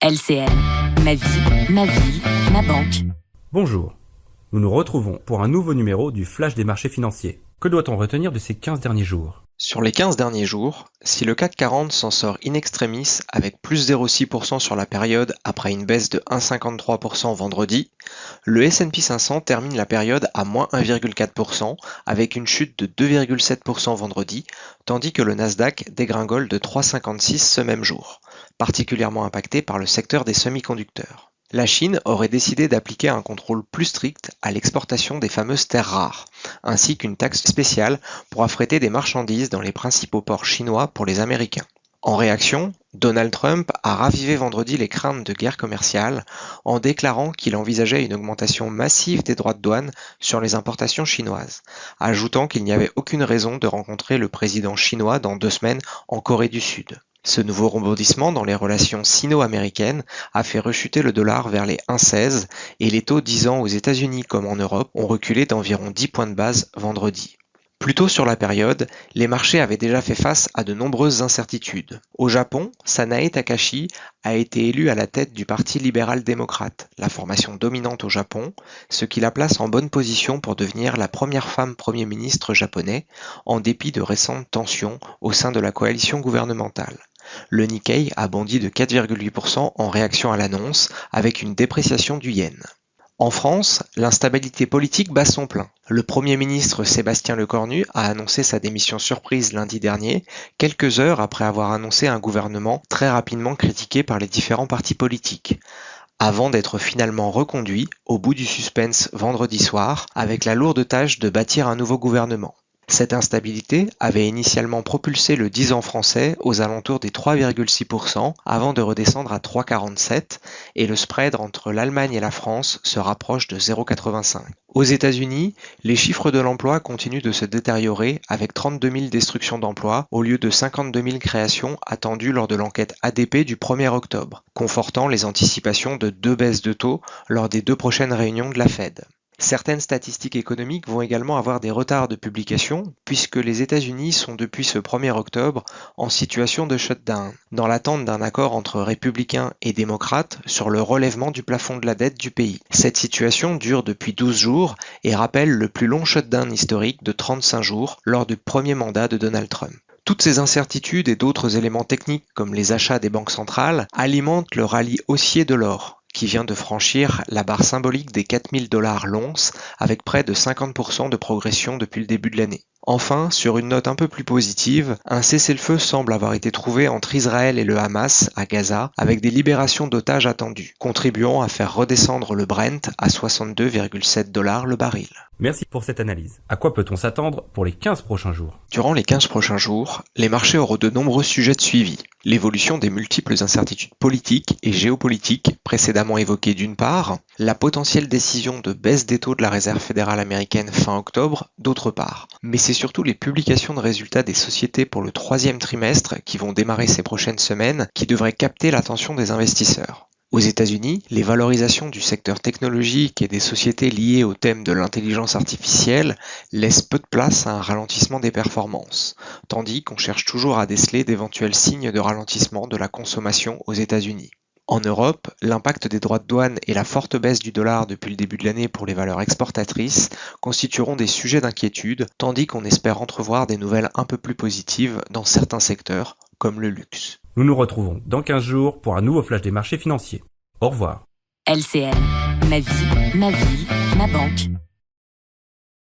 LCL, ma vie, ma ville, ma banque. Bonjour, nous nous retrouvons pour un nouveau numéro du Flash des marchés financiers. Que doit-on retenir de ces 15 derniers jours ? Sur les 15 derniers jours, si le CAC 40 s'en sort in extremis avec plus 0,6% sur la période après une baisse de 1,53% vendredi, le S&P 500 termine la période à moins 1,4% avec une chute de 2,7% vendredi, tandis que le Nasdaq dégringole de 3,56 ce même jour, particulièrement impacté par le secteur des semi-conducteurs. La Chine aurait décidé d'appliquer un contrôle plus strict à l'exportation des fameuses terres rares, ainsi qu'une taxe spéciale pour affréter des marchandises dans les principaux ports chinois pour les Américains. En réaction, Donald Trump a ravivé vendredi les craintes de guerre commerciale en déclarant qu'il envisageait une augmentation massive des droits de douane sur les importations chinoises, ajoutant qu'il n'y avait aucune raison de rencontrer le président chinois dans 2 semaines en Corée du Sud. Ce nouveau rebondissement dans les relations sino-américaines a fait rechuter le dollar vers les 1,16 et les taux 10 ans aux États-Unis comme en Europe ont reculé d'environ 10 points de base vendredi. Plus tôt sur la période, les marchés avaient déjà fait face à de nombreuses incertitudes. Au Japon, Sanae Takahashi a été élue à la tête du Parti libéral-démocrate, la formation dominante au Japon, ce qui la place en bonne position pour devenir la première femme Premier ministre japonais, en dépit de récentes tensions au sein de la coalition gouvernementale. Le Nikkei a bondi de 4,8% en réaction à l'annonce, avec une dépréciation du yen. En France, l'instabilité politique bat son plein. Le Premier ministre Sébastien Lecornu a annoncé sa démission surprise lundi dernier, quelques heures après avoir annoncé un gouvernement très rapidement critiqué par les différents partis politiques, avant d'être finalement reconduit au bout du suspense vendredi soir, avec la lourde tâche de bâtir un nouveau gouvernement. Cette instabilité avait initialement propulsé le 10 ans français aux alentours des 3,6% avant de redescendre à 3,47 et le spread entre l'Allemagne et la France se rapproche de 0,85. Aux États-Unis, les chiffres de l'emploi continuent de se détériorer avec 32 000 destructions d'emplois au lieu de 52 000 créations attendues lors de l'enquête ADP du 1er octobre, confortant les anticipations de 2 baisses de taux lors des 2 prochaines réunions de la Fed. Certaines statistiques économiques vont également avoir des retards de publication puisque les États-Unis sont depuis ce 1er octobre en situation de shutdown, dans l'attente d'un accord entre républicains et démocrates sur le relèvement du plafond de la dette du pays. Cette situation dure depuis 12 jours et rappelle le plus long shutdown historique de 35 jours lors du premier mandat de Donald Trump. Toutes ces incertitudes et d'autres éléments techniques comme les achats des banques centrales alimentent le rallye haussier de l'or, qui vient de franchir la barre symbolique des 4 000 $ l'once avec près de 50% de progression depuis le début de l'année. Enfin, sur une note un peu plus positive, un cessez-le-feu semble avoir été trouvé entre Israël et le Hamas à Gaza avec des libérations d'otages attendues, contribuant à faire redescendre le Brent à 62,7 $ le baril. Merci pour cette analyse. À quoi peut-on s'attendre pour les 15 prochains jours ? Durant les 15 prochains jours, les marchés auront de nombreux sujets de suivi. L'évolution des multiples incertitudes politiques et géopolitiques précédemment évoquées d'une part, la potentielle décision de baisse des taux de la Réserve fédérale américaine fin octobre d'autre part. Mais c'est surtout les publications de résultats des sociétés pour le 3e trimestre qui vont démarrer ces prochaines semaines qui devraient capter l'attention des investisseurs. Aux États-Unis, les valorisations du secteur technologique et des sociétés liées au thème de l'intelligence artificielle laissent peu de place à un ralentissement des performances, tandis qu'on cherche toujours à déceler d'éventuels signes de ralentissement de la consommation aux États-Unis. En Europe, l'impact des droits de douane et la forte baisse du dollar depuis le début de l'année pour les valeurs exportatrices constitueront des sujets d'inquiétude, tandis qu'on espère entrevoir des nouvelles un peu plus positives dans certains secteurs, comme le luxe. Nous nous retrouvons dans 15 jours pour un nouveau Flash des marchés financiers. Au revoir. LCL, ma vie, ma ville, ma banque.